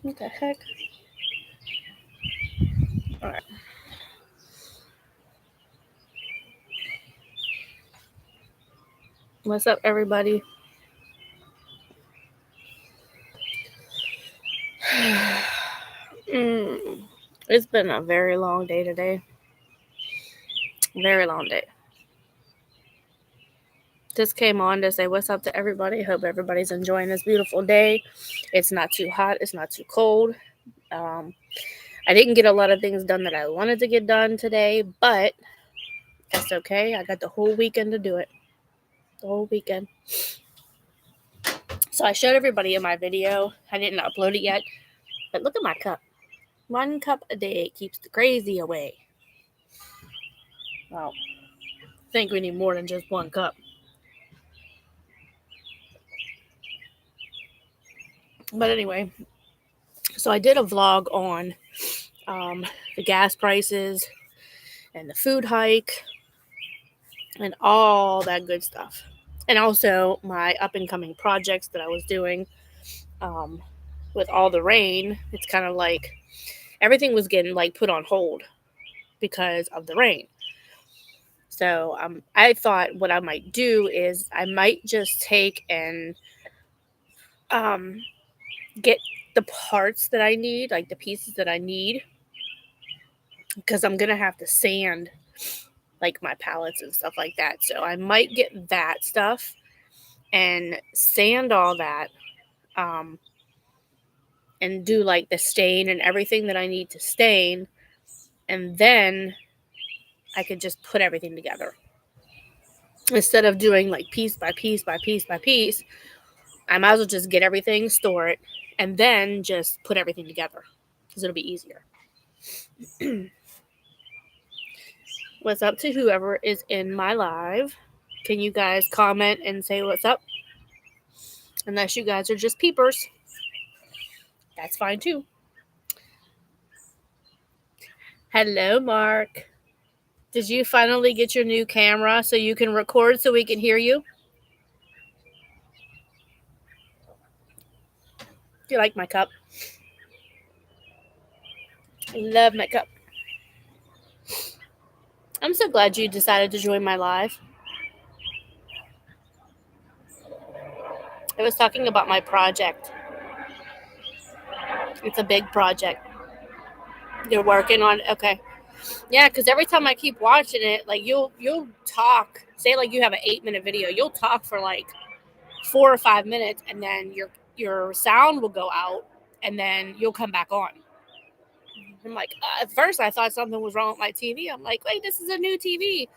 What the heck? Alright. What's up, everybody? It's been a very long day today. Very long day. Just came on to say what's up to everybody. Hope everybody's enjoying this beautiful day. It's not too hot. It's not too cold. I didn't get a lot of things done that I wanted to get done today, but that's okay. I got the whole weekend to do it. The whole weekend. So I showed everybody in my video. I didn't upload it yet, but look at my cup. 1 cup a day keeps the crazy away. Well, I think we need more than just 1 cup. But anyway, so I did a vlog on the gas prices and the food hike and all that good stuff. And also my up and coming projects that I was doing with all the rain. It's kind of like everything was getting like put on hold because of the rain. So I thought what I might do is I might just take and get the parts that I need, like the pieces that I need, because I'm gonna have to sand like my pallets and stuff like that. So I might get that stuff and sand all that, and do like the stain and everything that I need to stain, and then I could just put everything together instead of doing like piece by piece by piece by piece. I might as well just get everything, store it, and then just put everything together because it'll be easier. What's up to whoever is in my live? Can you guys comment and say what's up? Unless you guys are just peepers. That's fine too. Hello, Mark. Did you finally get your new camera so you can record so we can hear you? Do you like my cup? I love my cup. I'm so glad you decided to join my live. I was talking about my project. It's a big project. You're working on it? Okay. Yeah, because every time I keep watching it, like you'll talk. Say like you have an 8-minute video, you'll talk for like 4 or 5 minutes, and then your sound will go out, and then you'll come back on. I'm like, at first I thought something was wrong with my TV. I'm like, wait, this is a new TV.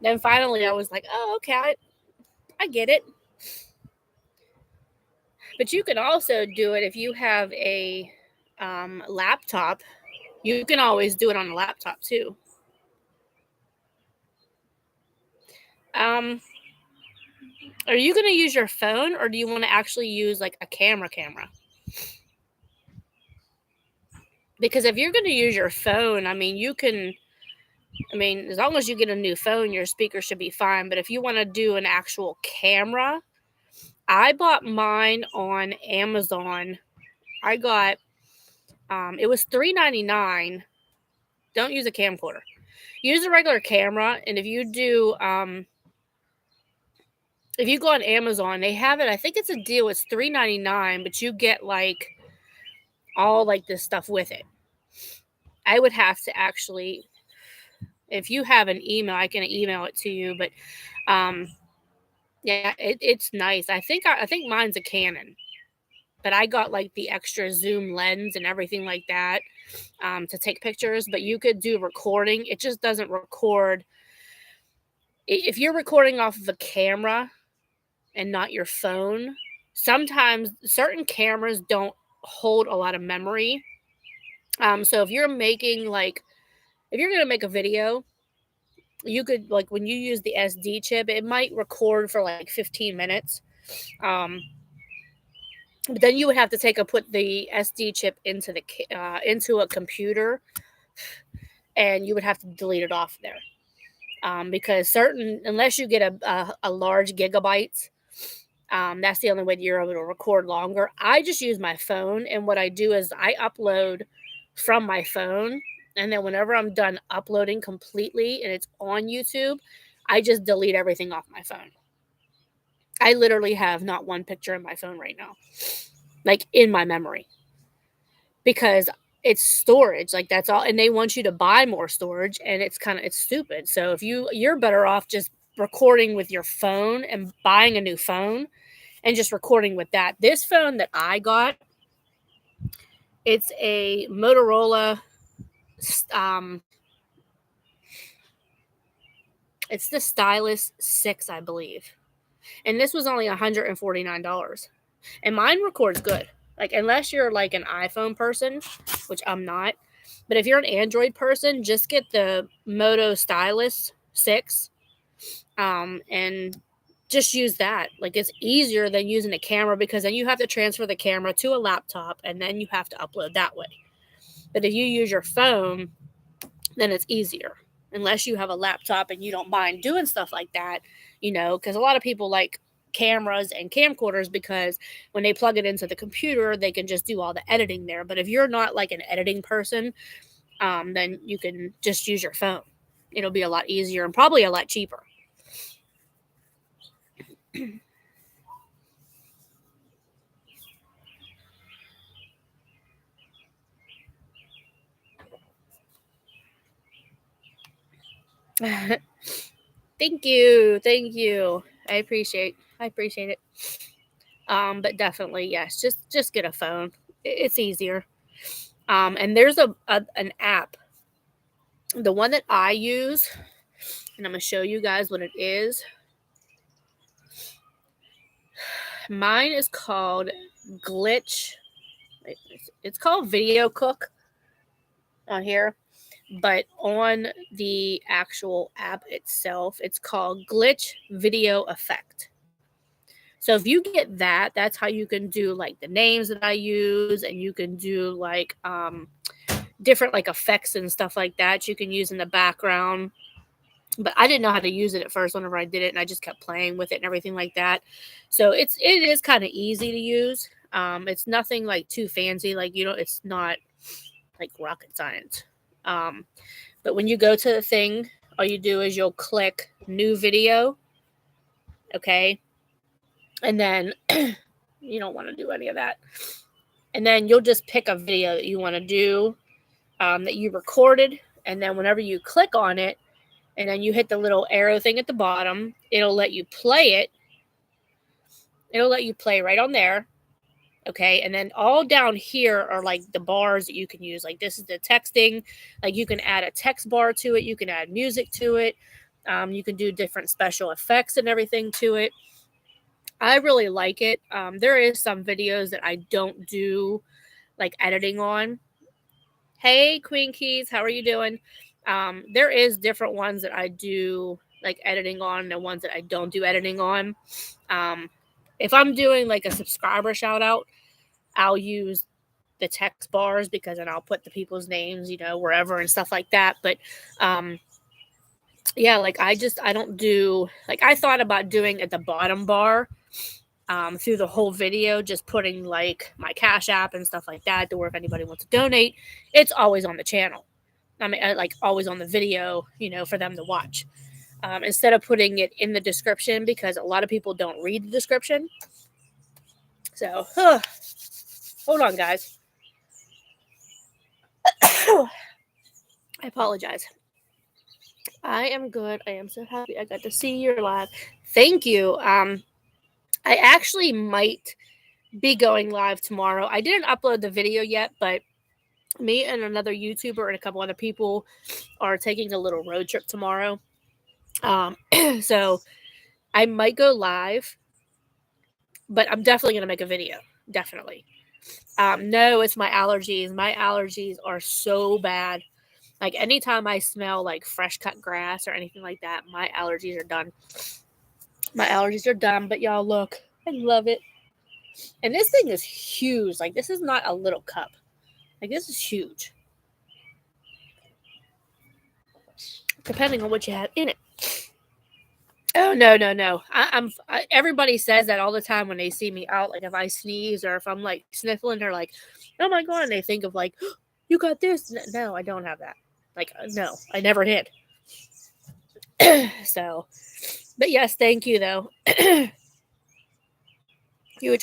Then finally I was like, oh, okay, I get it. But you can also do it if you have a laptop. You can always do it on a laptop too. Are you going to use your phone, or do you want to actually use like a camera? Because if you're going to use your phone, as long as you get a new phone, your speaker should be fine. But if you want to do an actual camera, I bought mine on Amazon. I got, it was $3.99. Don't use a camcorder. Use a regular camera. And if you go on Amazon, they have it. I think it's a deal. It's $3.99, but you get like all like this stuff with it. I would have to actually, if you have an email, I can email it to you. But yeah, it's nice. I think mine's a Canon, but I got like the extra zoom lens and everything like that to take pictures. But you could do recording. It just doesn't record. If you're recording off of a camera and not your phone, sometimes certain cameras don't hold a lot of memory. So if you're making if you're going to make a video, you could, like, when you use the SD chip, it might record for like 15 minutes. But then you would have to put the SD chip into a computer, and you would have to delete it off there. Because unless you get a large gigabytes, That's the only way that you're able to record longer. I just use my phone, and what I do is I upload from my phone, and then whenever I'm done uploading completely and it's on YouTube, I just delete everything off my phone. I literally have not one picture in my phone right now, like in my memory, because it's storage. Like that's all, and they want you to buy more storage, and it's stupid. So if you're better off just recording with your phone and buying a new phone and just recording with that. This phone that I got, it's a Motorola. Um, it's the Stylus 6, I believe, and this was only $149, and mine records good. Like unless you're like an iPhone person, which I'm not, but if you're an Android person, just get the Moto Stylus 6, and just use that. Like it's easier than using a camera because then you have to transfer the camera to a laptop and then you have to upload that way. But if you use your phone, then it's easier. Unless you have a laptop and you don't mind doing stuff like that, because a lot of people like cameras and camcorders because when they plug it into the computer, they can just do all the editing there. But if you're not like an editing person, then you can just use your phone. It'll be a lot easier and probably a lot cheaper. Thank you. Thank you. I appreciate it. But definitely, yes, just get a phone. It's easier. And there's an app. The one that I use, and I'm gonna show you guys what it is. Mine is called Glitch. It's called Video Cook on here, but on the actual app itself, it's called Glitch Video Effect. So if you get that, that's how you can do like the names that I use, and you can do like different like effects and stuff like that you can use in the background. But I didn't know how to use it at first whenever I did it, and I just kept playing with it and everything like that. So it is kind of easy to use. It's nothing like too fancy, like it's not like rocket science. But when you go to the thing, all you do is you'll click new video, okay, and then you don't want to do any of that, and then you'll just pick a video that you want to do, that you recorded, and then whenever you click on it, and then you hit the little arrow thing at the bottom, it'll let you play it. It'll let you play right on there. Okay. And then all down here are like the bars that you can use. Like this is the texting. Like you can add a text bar to it. You can add music to it. You can do different special effects and everything to it. I really like it. There is some videos that I don't do like editing on. Hey, Queen Keys, how are you doing? There is different ones that I do like editing on and ones that I don't do editing on. If I'm doing like a subscriber shout out, I'll use the text bars because then I'll put the people's names, wherever and stuff like that. But yeah, like I don't do, like I thought about doing at the bottom bar through the whole video, just putting like my Cash App and stuff like that to where if anybody wants to donate, it's always on the channel. I mean, like always on the video, for them to watch. Instead of putting it in the description because a lot of people don't read the description. So, hold on, guys. I apologize. I am good. I am so happy I got to see you live. Thank you. I actually might be going live tomorrow. I didn't upload the video yet, but me and another YouTuber and a couple other people are taking a little road trip tomorrow. So I might go live, but I'm definitely going to make a video. Definitely. No, it's my allergies. My allergies are so bad. Like anytime I smell like fresh cut grass or anything like that, my allergies are done. My allergies are done, but y'all look, I love it. And this thing is huge. Like this is not a little cup. Like this is huge. Depending on what you have in it. Oh, no. Everybody says that all the time when they see me out. Like if I sneeze or if I'm like sniffling, they're like, "Oh my god!" And they think of like, "You got this." No, I don't have that. Like, no, I never did. So, but yes, thank you though. You would.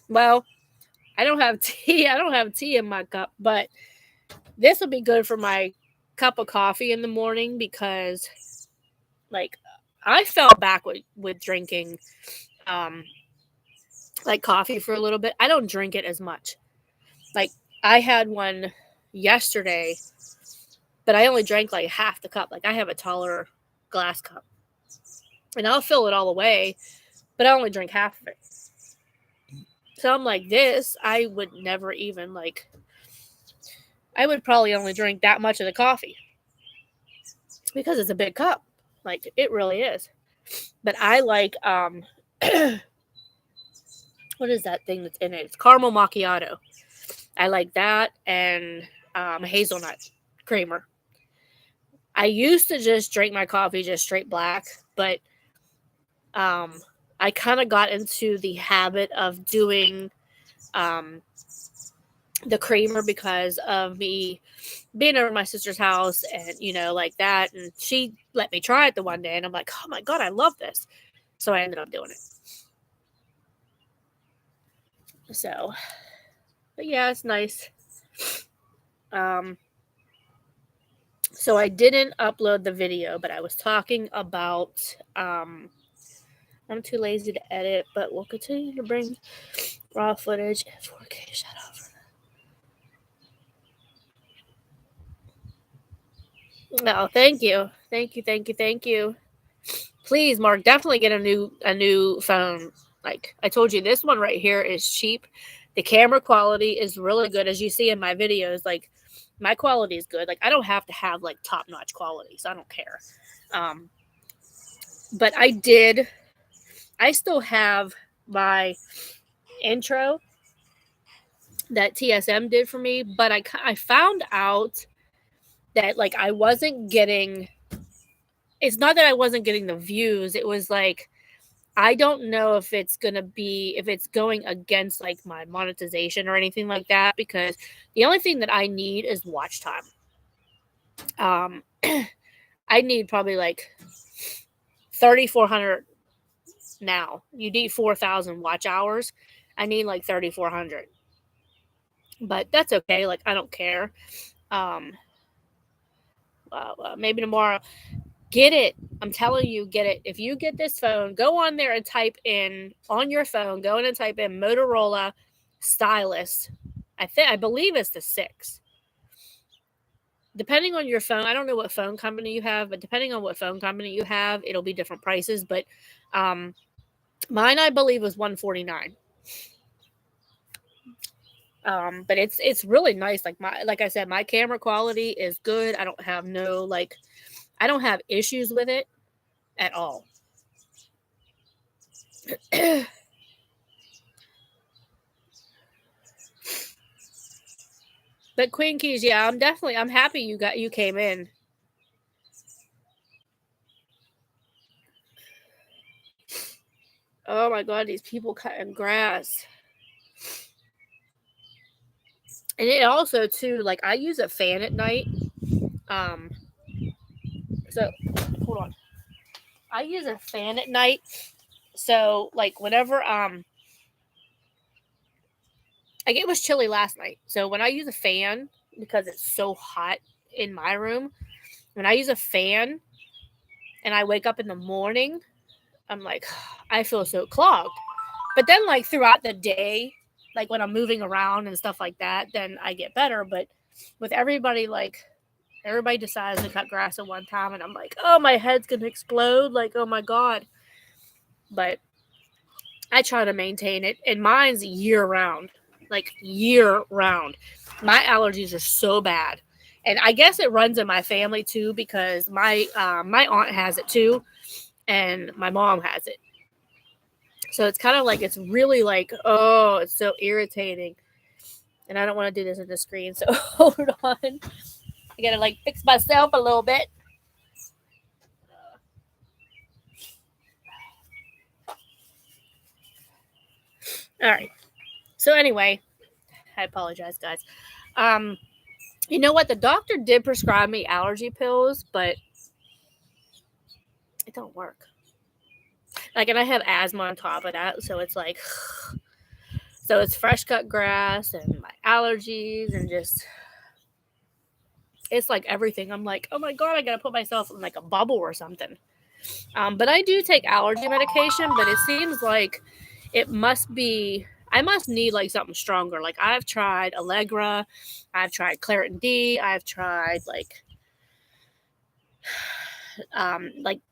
Well, I don't have tea. I don't have tea in my cup, but this will be good for my cup of coffee in the morning because, like, I fell back with drinking, um, like coffee for a little bit. I don't drink it as much. Like, I had one yesterday, but I only drank like half the cup. Like, I have a taller glass cup, and I'll fill it all the way, but I only drink half of it. So I'm like, this, I would never even like. I would probably only drink that much of the coffee because it's a big cup. Like it really is. But I like what is that thing that's in it? It's caramel macchiato. I like that and hazelnut creamer. I used to just drink my coffee just straight black, but I kind of got into the habit of doing the creamer because of me being over at my sister's house and like that, and she let me try it the one day and I'm like, oh my god, I love this. So I ended up doing it. So, but yeah, it's nice. So I didn't upload the video, but I was talking about I'm too lazy to edit, but we'll continue to bring raw footage in 4K. Shut up. No, thank you. Thank you. Please, Mark, definitely get a new phone. Like I told you, this one right here is cheap. The camera quality is really good, as you see in my videos. Like my quality is good. Like I don't have to have like top notch quality, so I don't care. But I still have my intro that TSM did for me, but I found out that like I wasn't getting. It's not that I wasn't getting the views. It was like I don't know if it's going against like my monetization or anything like that, because the only thing that I need is watch time. I need probably like 3,400 now. You need 4,000 watch hours. I need like 3,400, but that's okay. Like I don't care. Maybe tomorrow. Get it. I'm telling you, get it. If you get this phone, go on there and type in on your phone. Go in and type in Motorola Stylus. I believe it's the 6. Depending on your phone, I don't know what phone company you have, but depending on what phone company you have, it'll be different prices. But mine, I believe, was $149. But it's really nice. Like I said, my camera quality is good. I don't have issues with it at all. But Queen Keys, yeah, I'm happy you came in. Oh my god, these people cutting grass. And it also too, like I use a fan at night. So hold on. I use a fan at night. So like whenever like it was chilly last night. So when I use a fan, because it's so hot in my room, when I use a fan and I wake up in the morning, I'm like, I feel so clogged. But then like throughout the day, like when I'm moving around and stuff like that, then I get better. But with everybody decides to cut grass at one time and I'm like, oh, my head's gonna explode. Like, oh my god. But I try to maintain it. And mine's year round. Like year round. My allergies are so bad. And I guess it runs in my family too, because my aunt has it too, and my mom has it. So it's kind of like, it's really like, oh, it's so irritating. And I don't want to do this in the screen, so hold on. I gotta like fix myself a little bit. All right. So anyway, I apologize, guys. You know what? The doctor did prescribe me allergy pills, but it don't work. Like, and I have asthma on top of that, so it's like, so it's fresh cut grass and my allergies and just, it's like everything. I'm like, oh my god, I gotta put myself in like a bubble or something. But I do take allergy medication, but it seems like it must be, I must need like something stronger. Like I've tried Allegra, I've tried Claritin D, I've tried like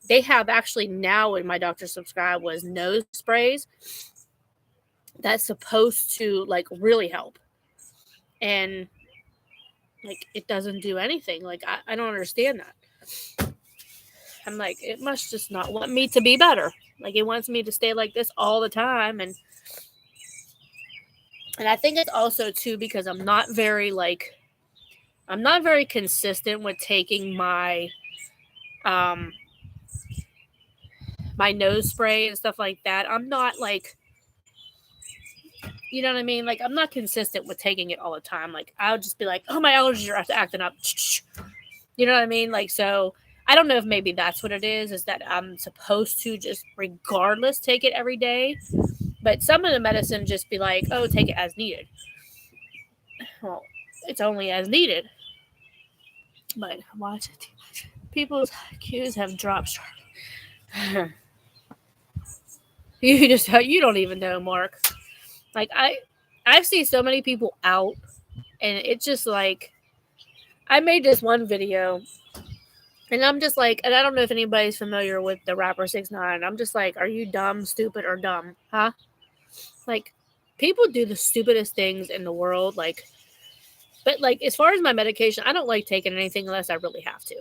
they have actually now in my doctor subscribe was nose sprays that's supposed to like really help. And like it doesn't do anything. Like I don't understand that. I'm like, it must just not want me to be better. Like it wants me to stay like this all the time. And I think it's also too because I'm not very consistent with taking my nose spray and stuff like that. I'm not like, you know what I mean? Like I'm not consistent with taking it all the time. Like I'll just be like, oh, my allergies are acting up. You know what I mean? Like, so I don't know if maybe that's what it is that I'm supposed to just regardless take it every day. But some of the medicine just be like, oh, take it as needed. Well, it's only as needed. But watch it. People's IQs have dropped. You don't even know, Mark. Like I've seen so many people out, and it's just like I made this one video, and I'm just like, and I don't know if anybody's familiar with the rapper 6ix9ine. I'm just like, are you dumb, stupid, or dumb? Huh? Like people do the stupidest things in the world. Like, but like as far as my medication, I don't like taking anything unless I really have to.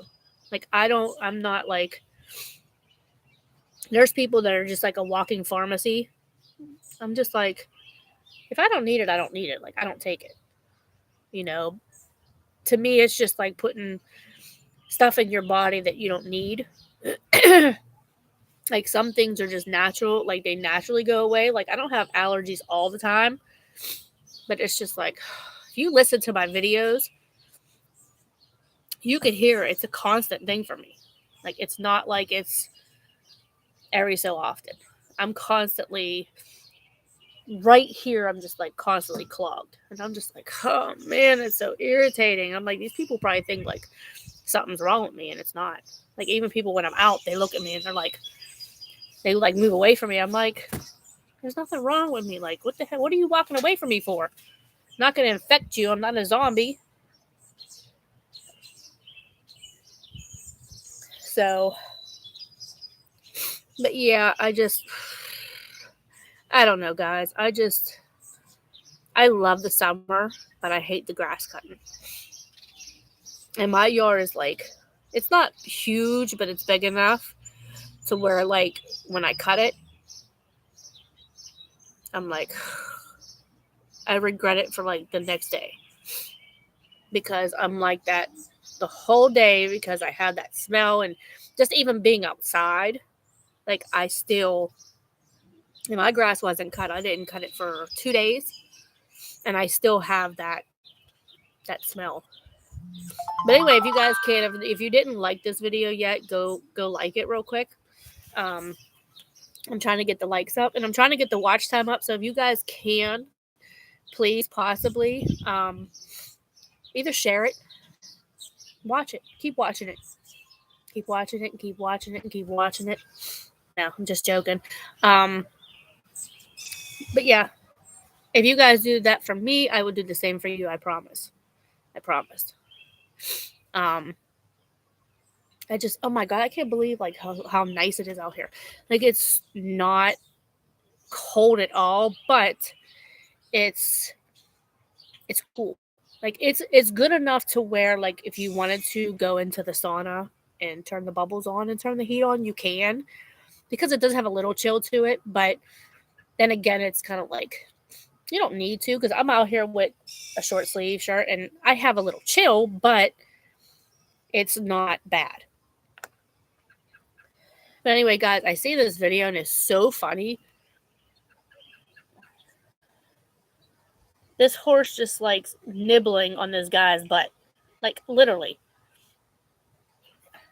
Like I'm not like. There's people that are just like a walking pharmacy. I'm just like, if I don't need it, I don't need it. Like I don't take it. You know, to me, it's just like putting stuff in your body that you don't need. Like some things are just natural, like they naturally go away. Like I don't have allergies all the time, but it's just like if you listen to my videos, you could hear it's a constant thing for me. Like it's not like it's every so often. I'm constantly right here. I'm just like constantly clogged, and I'm just like, oh man, it's so irritating. I'm like, these people probably think like something's wrong with me, and it's not. Like even people when I'm out, they look at me and they're like, they like move away from me. I'm like, there's nothing wrong with me. Like, what the hell? What are you walking away from me for? I'm not going to infect you. I'm not a zombie. So, but yeah, I don't know, guys. I love the summer, but I hate the grass cutting. And my yard is like, it's not huge, but it's big enough to where like when I cut it, I'm like, I regret it for like the next day because I'm like that the whole day because I had that smell and just even being outside, like I still, my grass wasn't cut. I didn't cut it for 2 days, and I still have that smell. But anyway, if you guys can, if you didn't like this video yet, go like it real quick. I'm trying to get the likes up, and I'm trying to get the watch time up. So if you guys can, please possibly either share it, watch it, keep watching it, keep watching it, and keep watching it, and keep watching it. No, I'm just joking. But yeah, if you guys do that for me, I will do the same for you. I promise. I promised. I just, oh my god, I can't believe like how nice it is out here. Like it's not cold at all, but it's cool. Like it's good enough to where like if you wanted to go into the sauna and turn the bubbles on and turn the heat on, you can, because it does have a little chill to it. But then again, it's kind of like you don't need to, because I'm out here with a short sleeve shirt and I have a little chill, but it's not bad. But anyway, guys, I see this video and it's so funny. This horse just like nibbling on this guy's butt. Like literally.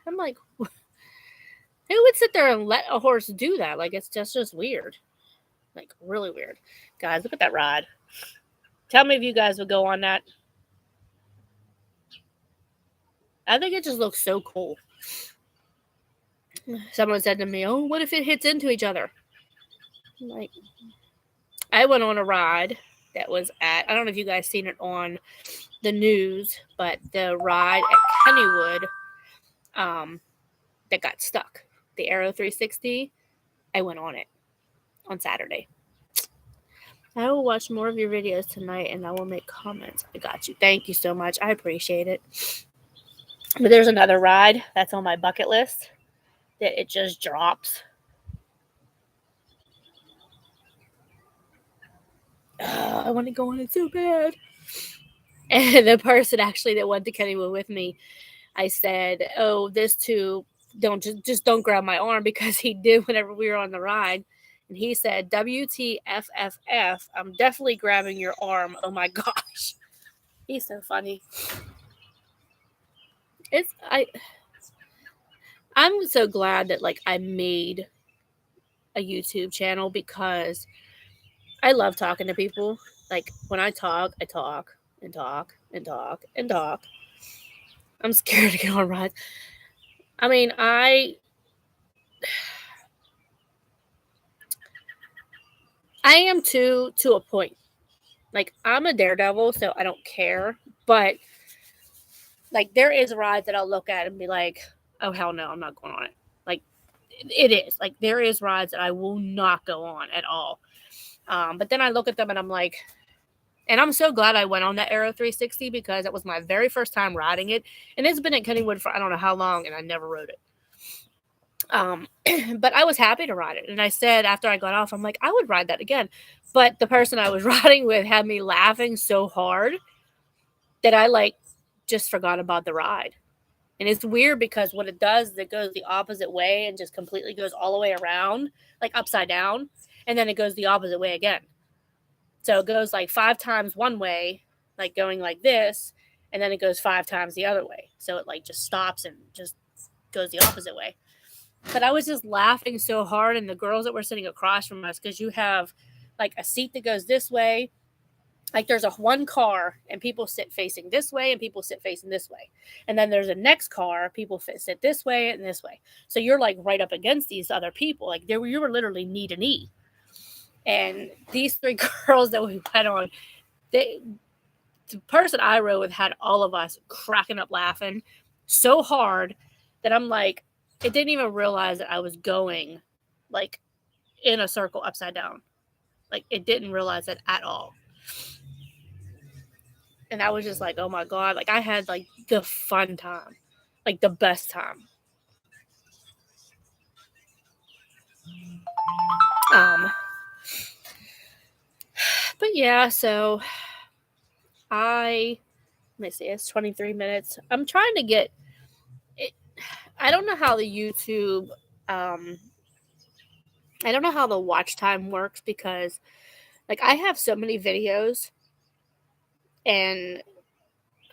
I'm like, who would sit there and let a horse do that? Like it's just weird. Like really weird. Guys, look at that ride. Tell me if you guys would go on that. I think it just looks so cool. Someone said to me, "Oh, what if it hits into each other?" I'm like, I went on a ride that was at, I don't know if you guys seen it on the news, but the ride at Kennywood that got stuck, the Aero 360, I went on it on Saturday. I will watch more of your videos tonight and I will make comments. I got you. Thank you so much. I appreciate it. But there's another ride that's on my bucket list that it just drops. I want to go on it so bad. And the person actually that went to Kennywood with me, I said, "Oh, this too, don't just don't grab my arm," because he did whenever we were on the ride. And he said, "WTFFF, I'm definitely grabbing your arm. Oh my gosh." He's so funny. I'm so glad that like I made a YouTube channel because I love talking to people. Like when I talk and talk and talk and talk. I'm scared to get on rides. I mean, I am too, to a point. Like I'm a daredevil, so I don't care. But like there is rides that I'll look at and be like, "Oh hell no, I'm not going on it." Like it is. Like there is rides that I will not go on at all. But then I look at them and I'm like, and I'm so glad I went on that Aero 360 because it was my very first time riding it, and it's been at Kennywood for I don't know how long, and I never rode it. But I was happy to ride it, and I said after I got off, I'm like, I would ride that again. But the person I was riding with had me laughing so hard that I like just forgot about the ride. And it's weird because what it does is it goes the opposite way and just completely goes all the way around, like upside down, and then it goes the opposite way again. So it goes like 5 times one way, like going like this, and then it goes 5 times the other way. So it like just stops and just goes the opposite way. But I was just laughing so hard, and the girls that were sitting across from us, because you have like a seat that goes this way, like there's one car and people sit facing this way and people sit facing this way, and then there's a next car, people sit this way and this way. So you're like right up against these other people, like you were literally knee to knee. And these 3 girls that we went on, the person I rode with had all of us cracking up laughing so hard that I'm like, it didn't even realize that I was going like in a circle upside down. Like it didn't realize it at all. And I was just like, oh my God, like I had like the fun time, like the best time. But yeah, so let me see, it's 23 minutes. I'm trying to get it. I don't know how the YouTube, I don't know how the watch time works because like I have so many videos and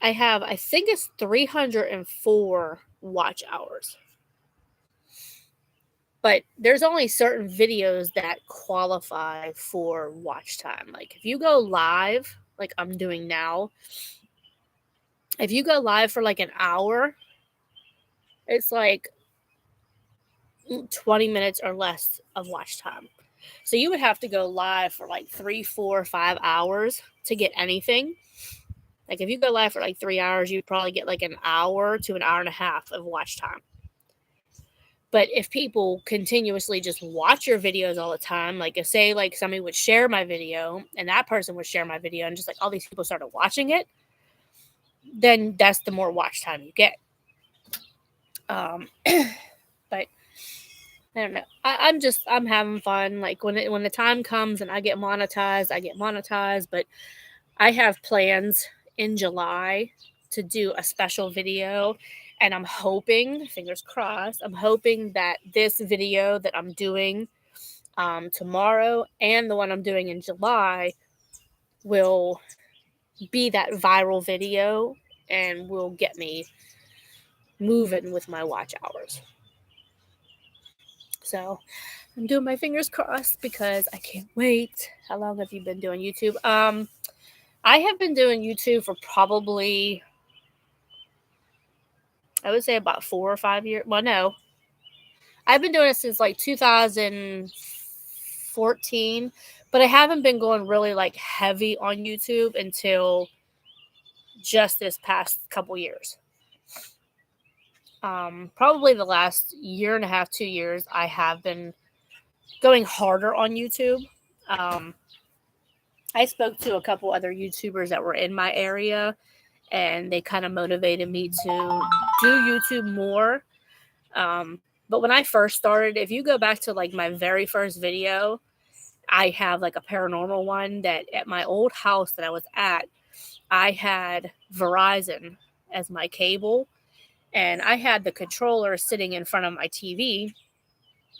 I think it's 304 watch hours. But there's only certain videos that qualify for watch time. Like if you go live, like I'm doing now, if you go live for like an hour, it's like 20 minutes or less of watch time. So you would have to go live for like 3, 4, 5 hours to get anything. Like if you go live for like 3 hours, you'd probably get like an hour to an hour and a half of watch time. But if people continuously just watch your videos all the time, like if say like somebody would share my video and that person would share my video and just like all these people started watching it, then that's the more watch time you get. But I don't know. I'm having fun. Like when the time comes and I get monetized. But I have plans in July to do a special video. And I'm hoping, fingers crossed, I'm hoping that this video that I'm doing tomorrow and the one I'm doing in July will be that viral video and will get me moving with my watch hours. So I'm doing my fingers crossed because I can't wait. How long have you been doing YouTube? I have been doing YouTube for probably, I would say about 4 or 5 years. Well, no, I've been doing it since like 2014, but I haven't been going really like heavy on YouTube until just this past couple years. Probably the last year and a half, 2 years, I have been going harder on YouTube. I spoke to a couple other YouTubers that were in my area, and they kind of motivated me to do YouTube more. But when I first started, if you go back to like my very first video, I have like a paranormal one that at my old house that I was at, I had Verizon as my cable, and I had the controller sitting in front of my TV.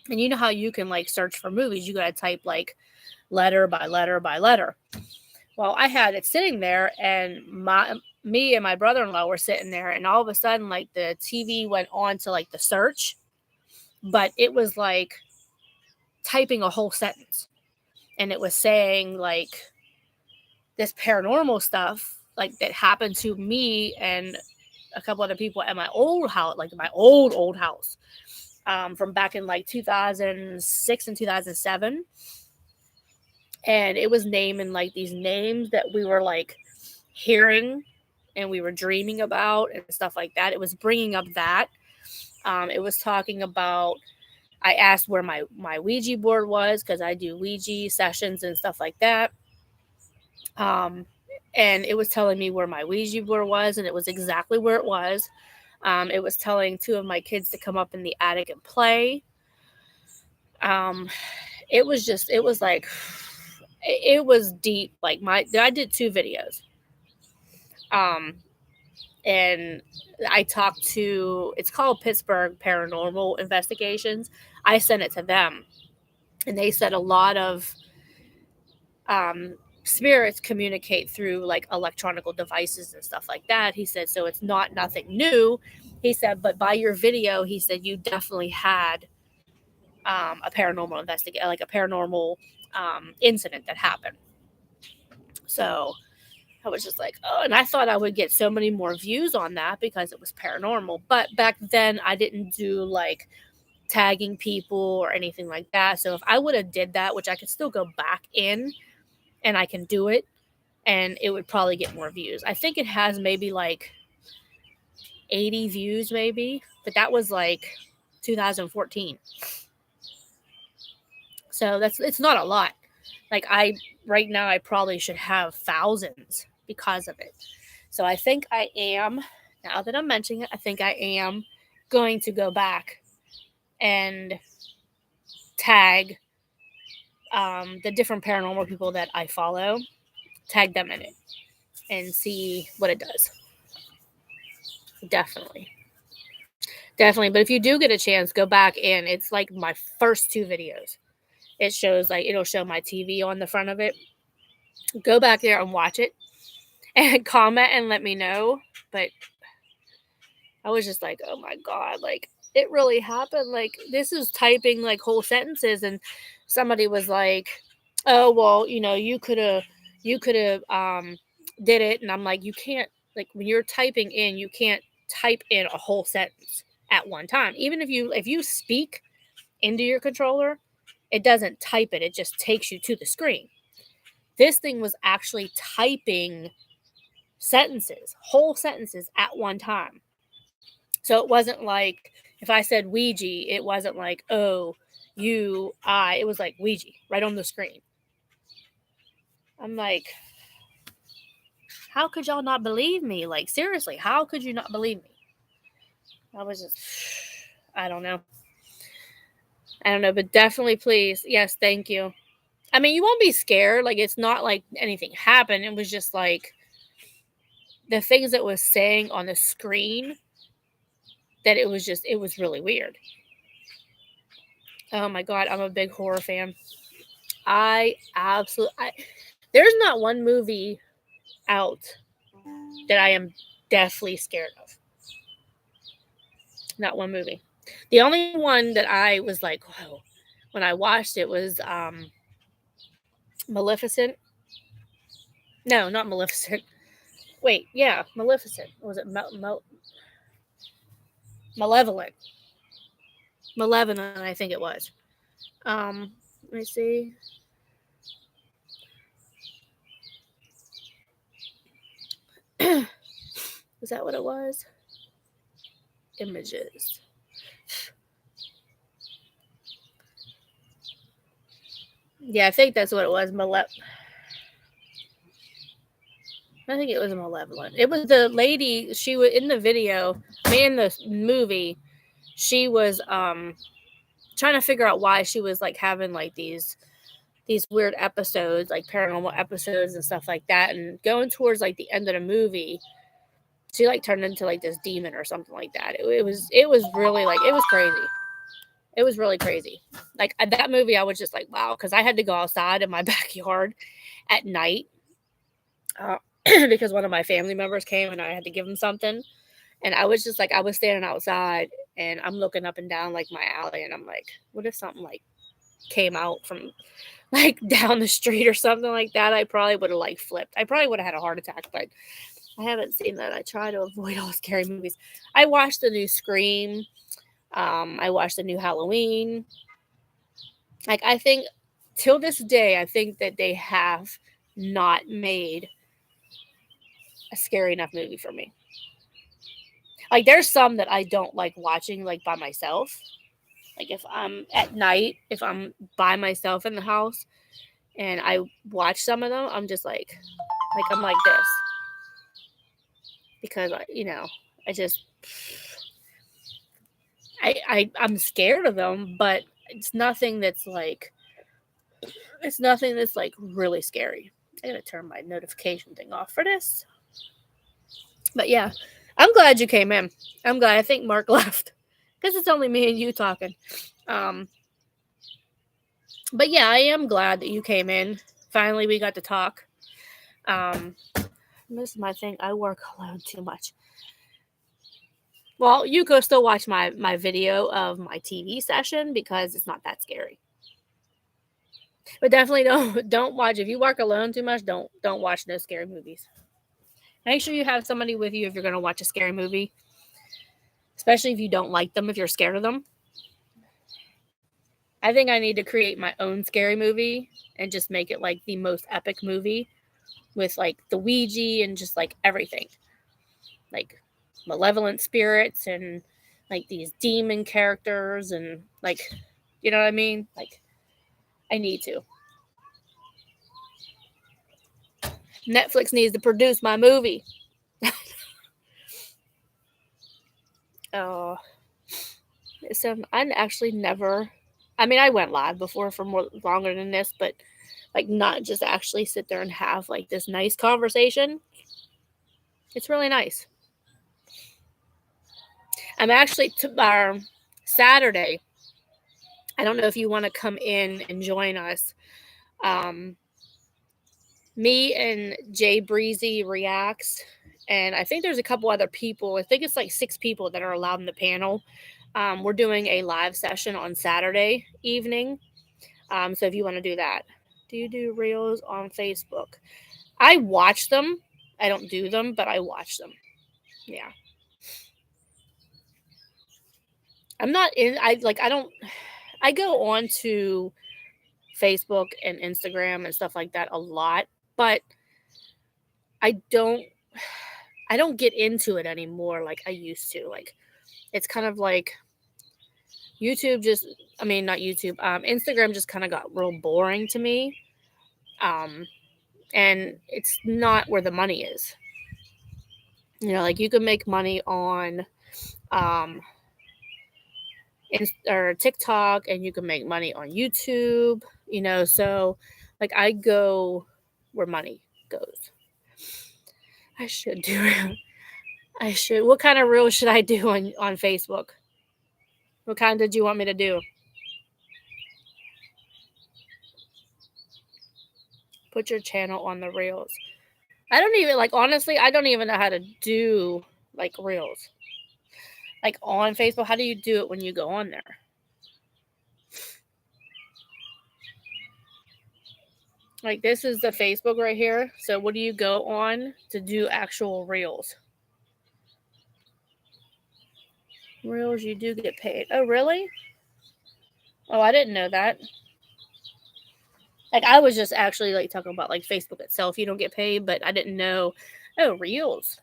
And you know how you can like search for movies, you got to type like letter by letter by letter. Well, I had it sitting there, and me and my brother-in-law were sitting there, and all of a sudden like the TV went on to like the search, but it was like typing a whole sentence, and it was saying like this paranormal stuff like that happened to me and a couple other people at my old house, like my old house, from back in like 2006 and 2007. And it was naming like these names that we were like hearing and we were dreaming about and stuff like that. It was bringing up that. It was talking about, I asked where my Ouija board was because I do Ouija sessions and stuff like that. And it was telling me where my Ouija board was, and it was exactly where it was. It was telling 2 of my kids to come up in the attic and play. It was like, it was deep. Like I did 2 videos. And I talked to, it's called Pittsburgh Paranormal Investigations. I sent it to them, and they said a lot of spirits communicate through like electronic devices and stuff like that. He said, so it's nothing new. He said, but by your video, he said, you definitely had a paranormal investigation, like a paranormal incident that happened. So I was just like, oh, and I thought I would get so many more views on that because it was paranormal. But back then I didn't do like tagging people or anything like that. So if I would have did that, which I could still go back in and I can do it, and it would probably get more views. I think it has maybe like 80 views maybe, but that was like 2014. So it's not a lot. Like right now I probably should have thousands because of it. So I think I am, now that I'm mentioning it, I think I am going to go back and tag the different paranormal people that I follow, tag them in it and see what it does. Definitely. But if you do get a chance, go back in. It's like my first 2 videos. It shows like, it'll show my TV on the front of it. Go back there and watch it and comment and let me know. But I was just like, oh my God, like it really happened. Like this is typing like whole sentences, and somebody was like, oh, well, you could have did it. And I'm like, you can't, like when you're typing in, you can't type in a whole sentence at one time. Even if you speak into your controller, it doesn't type it. It just takes you to the screen. This thing was actually typing sentences, whole sentences at one time. So it wasn't like if I said Ouija, it wasn't like, oh, it was like Ouija right on the screen. I'm like, how could y'all not believe me? Like, seriously, how could you not believe me? I was just, I don't know, but definitely please. Yes, thank you. I mean, you won't be scared. Like, it's not like anything happened. It was just like the things that was saying on the screen that it was really weird. Oh my God, I'm a big horror fan. There's not one movie out that I am deathly scared of. Not one movie. The only one that I was like, whoa, when I watched it was Maleficent. No, not Maleficent. Wait, yeah, Maleficent. Was it Malevolent? Malevolent, I think it was. Let me see. Was that what it was? Images. Yeah, I think that's what it was. I think it was Malevolent. It was the lady. She was in the video. In the movie, she was trying to figure out why she was like having like these weird episodes, like paranormal episodes and stuff like that. And going towards like the end of the movie, she like turned into like this demon or something like that. It was really like, it was crazy. It was really crazy. Like that movie, I was just like, wow, because I had to go outside in my backyard at night because one of my family members came and I had to give him something. And I was just like, I was standing outside and I'm looking up and down like my alley, and I'm like, what if something like came out from like down the street or something like that? I probably would have like flipped. I probably would have had a heart attack, but I haven't seen that. I try to avoid all scary movies. I watched the new Scream. I watched the new Halloween. Like, I think till this day, I think that they have not made a scary enough movie for me. Like, there's some that I don't like watching like by myself. Like if I'm at night, if I'm by myself in the house and I watch some of them, I'm just like I'm like this. Because I just I'm scared of them, but it's nothing that's like really scary. I gotta turn my notification thing off for this. But yeah, I'm glad you came in. I'm glad. I think Mark left because it's only me and you talking. But yeah, I am glad that you came in. Finally, we got to talk. This is my thing. I work alone too much. Well, you could still watch my video of my TV session because it's not that scary. But definitely don't watch, if you work alone too much. Don't watch no scary movies. Make sure you have somebody with you if you're going to watch a scary movie, especially if you don't like them, if you're scared of them. I think I need to create my own scary movie and just make it like the most epic movie with like the Ouija and just like everything. Like malevolent spirits and like these demon characters and like, you know what I mean? Like, I need to. Netflix needs to produce my movie. Oh, so I actually never. I mean, I went live before for more longer than this, but like not just actually sit there and have like this nice conversation. It's really nice. I'm actually Saturday. I don't know if you want to come in and join us. Me and Jay Breezy reacts, and I think there's a couple other people. I think it's like 6 people that are allowed in the panel. We're doing a live session on Saturday evening. So if you want to do that, do you do reels on Facebook? I watch them. I don't do them, but I watch them. Yeah. I'm not in. I go on to Facebook and Instagram and stuff like that a lot, but I don't get into it anymore like I used to. Like, it's kind of like YouTube just, I mean, not YouTube, Instagram just kind of got real boring to me. And it's not where the money is. Like you can make money on or TikTok, and you can make money on YouTube, so like I go where money goes. I should do I should. What kind of reels should I do on Facebook? What kind did you want me to do? Put your channel on the reels. I don't even like, honestly, I don't even know how to do like reels. Like on Facebook, how do you do it when you go on there? Like this is the Facebook right here. So what do you go on to do actual reels? Reels, you do get paid. Oh, really? Oh, I didn't know that. Like I was just actually like talking about like Facebook itself. You don't get paid, but I didn't know. Oh, reels.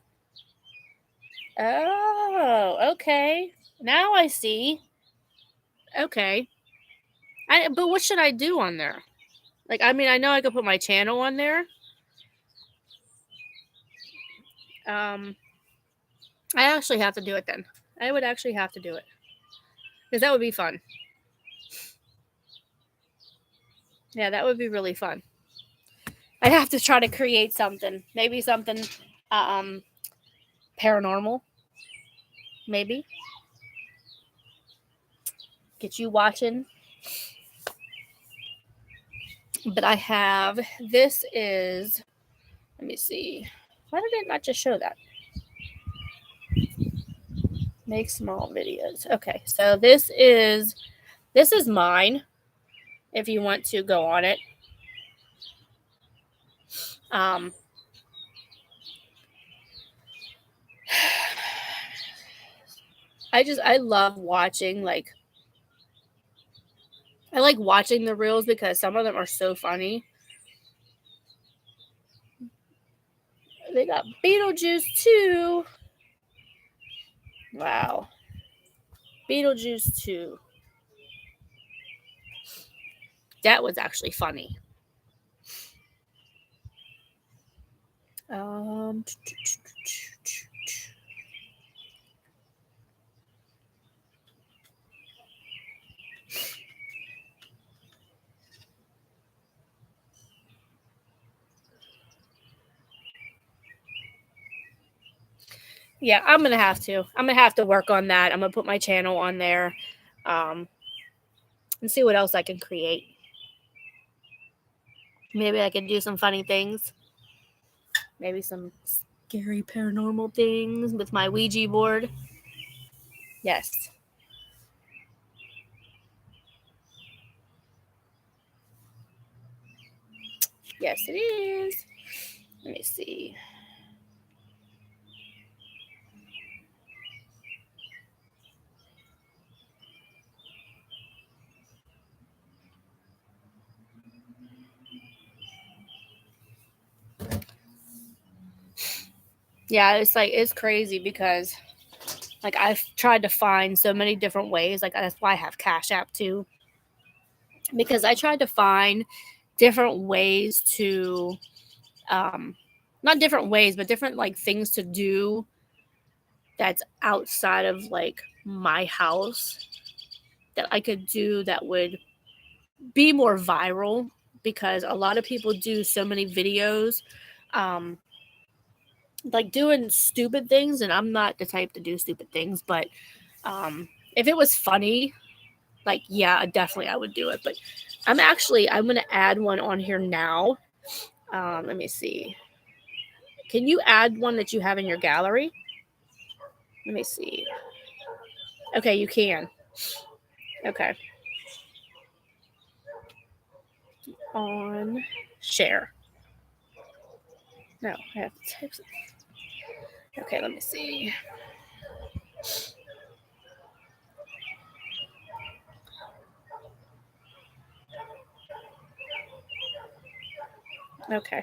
Oh, okay. Now I see. Okay. But what should I do on there? Like, I mean, I know I could put my channel on there. Um, I actually have to do it then. I would actually have to do it because that would be fun. Yeah, that would be really fun. I'd have to try to create something, maybe something um paranormal, maybe get you watching. But I have this is, let me see. Why did it not just show that? Make small videos. Okay, so this is mine. If you want to go on it, um, I love watching like I like watching the reels because some of them are so funny. They got Beetlejuice too. Wow. Beetlejuice 2. That was actually funny. Um, yeah, I'm gonna have to. I'm gonna have to work on that. I'm gonna put my channel on there, and see what else I can create. Maybe I can do some funny things. Maybe some scary paranormal things with my Ouija board. Yes. Yes, it is. Let me see. Yeah, it's like it's crazy because like I've tried to find so many different ways. Like that's why I have Cash App too. Because I tried to find different ways to not different ways, but different like things to do that's outside of like my house that I could do that would be more viral because a lot of people do so many videos um like doing stupid things, and I'm not the type to do stupid things, but if it was funny, like yeah, definitely I would do it. But I'm gonna add one on here now. Let me see. Can you add one that you have in your gallery? Let me see. Okay, you can. Okay. On share. No, I have to type it. Okay, let me see. Okay.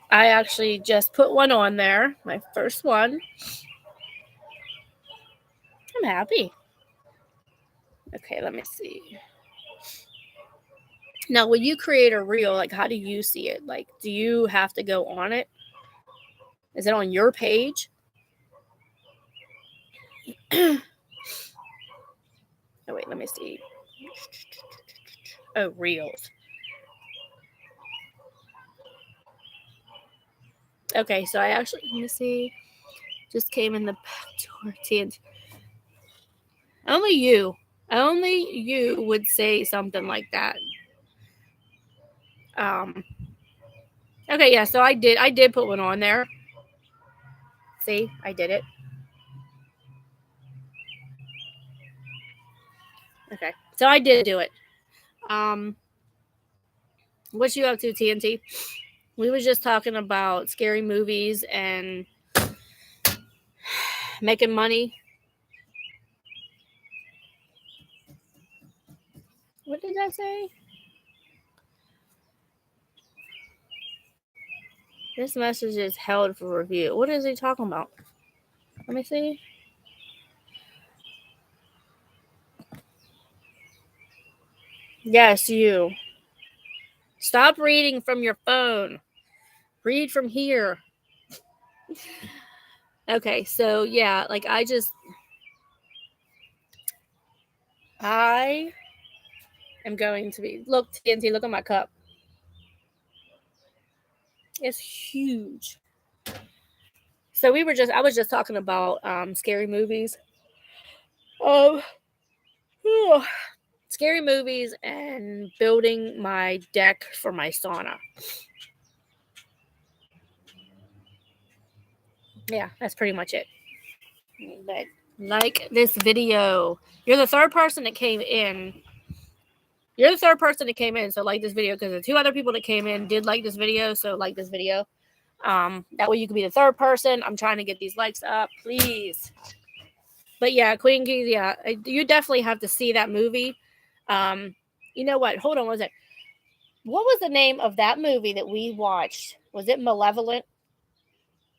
I actually just put one on there, my first one. I'm happy. Okay, let me see. Now, when you create a reel, like how do you see it? Like, do you have to go on it? Is it on your page? Oh, wait, let me see. Oh, reels. Okay, so I actually, let me see. Just came in the back door. TNT. Only you would say something like that. Um, Okay, yeah, so I did put one on there. See, I did it. Okay, so I did do it. What you up to, TNT? We was just talking about scary movies and making money. What did that say? This message is held for review. What is he talking about? Let me see. Yes, you. Stop reading from your phone. Read from here. Okay, so yeah, like I am going to be. Look, TNT, look at my cup. It's huge. So I was just talking about scary movies. Um, scary movies and building my deck for my sauna. Yeah, that's pretty much it. But like this video. You're the third person that came in. You're the third person that came in, so like this video because the two other people that came in did like this video, so like this video. That way you can be the third person. I'm trying to get these likes up, please. But yeah, Queen Keys, yeah, you definitely have to see that movie. You know what? Hold on, what was it? What was the name of that movie that we watched? Was it Malevolent?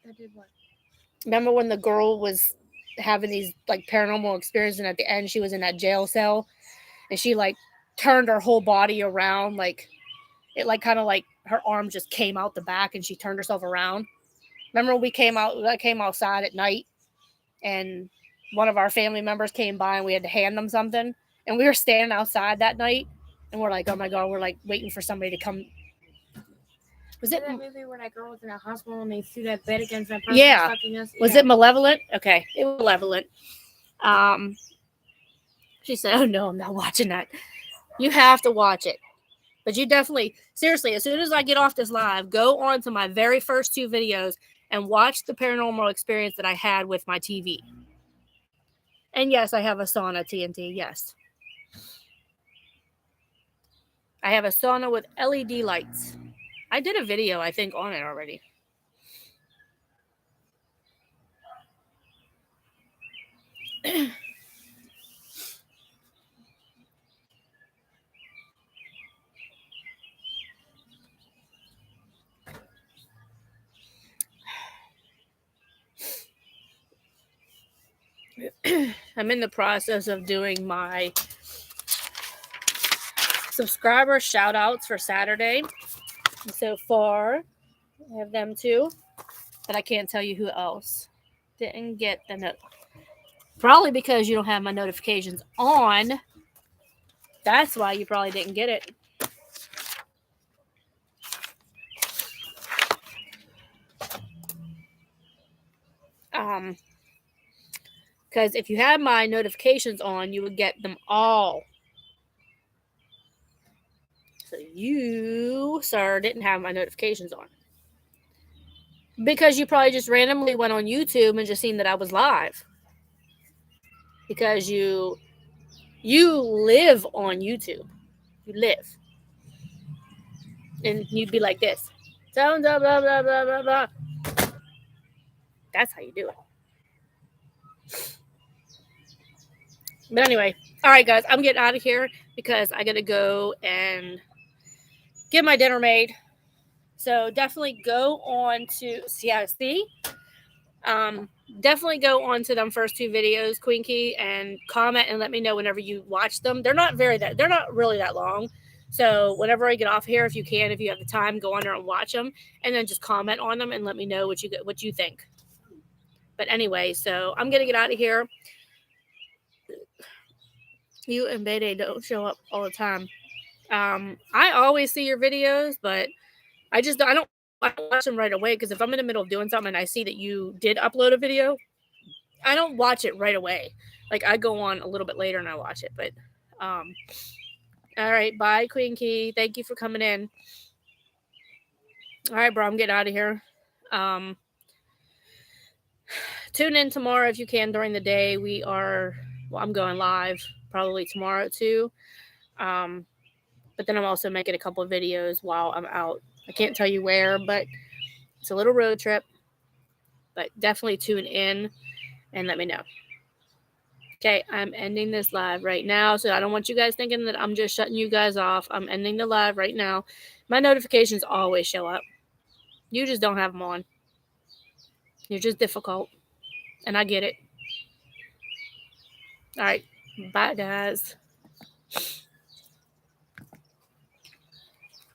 I did what? Remember when the girl was having these like paranormal experiences, and at the end she was in that jail cell, and she like turned her whole body around, like it like kind of like her arm just came out the back, and she turned herself around. Remember when we came outside at night, and one of our family members came by, and we had to hand them something, and we were standing outside that night, and we're like, oh my god, we're like waiting for somebody to come. Was it that movie where that girl was in a hospital and they threw that bed against that person? Yeah. Fucking us? Was it Malevolent? Okay, it was Malevolent. She said, "Oh no, I'm not watching that. You have to watch it." But you definitely, seriously, as soon as I get off this live, go on to my very first two videos and watch the paranormal experience that I had with my TV. And yes, I have a sauna, TNT. Yes, I have a sauna with LED lights. I did a video, I think, on it already. I'm in the process of doing my subscriber shout outs for Saturday. So far, I have them too, but I can't tell you who else didn't get the note. Probably because you don't have my notifications on. That's why you probably didn't get it. Because if you had my notifications on, you would get them all. So you, sir, didn't have my notifications on. Because you probably just randomly went on YouTube and just seen that I was live. Because you live on YouTube. You live. And you'd be like this. Blah, blah, blah, blah, blah, blah. That's how you do it. But anyway, all right, guys, I'm getting out of here because I got to go and get my dinner made. So definitely go on to CIC. Definitely go on to them first two videos, Queen Key, and comment and let me know whenever you watch them. They're not really that long. So whenever I get off here, if you have the time, go on there and watch them, and then just comment on them and let me know what you think. But anyway, so I'm gonna get out of here. You and Bede don't show up all the time. I always see your videos, but I don't watch them right away because if I'm in the middle of doing something and I see that you did upload a video, I don't watch it right away. Like I go on a little bit later and I watch it. But all right, bye, Queen Key. Thank you for coming in. All right, bro, I'm getting out of here. Tune in tomorrow if you can during the day. I'm going live probably tomorrow too. But then I'm also making a couple of videos while I'm out. I can't tell you where, but it's a little road trip. But definitely tune in and let me know. Okay, I'm ending this live right now. So I don't want you guys thinking that I'm just shutting you guys off. I'm ending the live right now. My notifications always show up. You just don't have them on. You're just difficult. And I get it. All right. Bye, guys.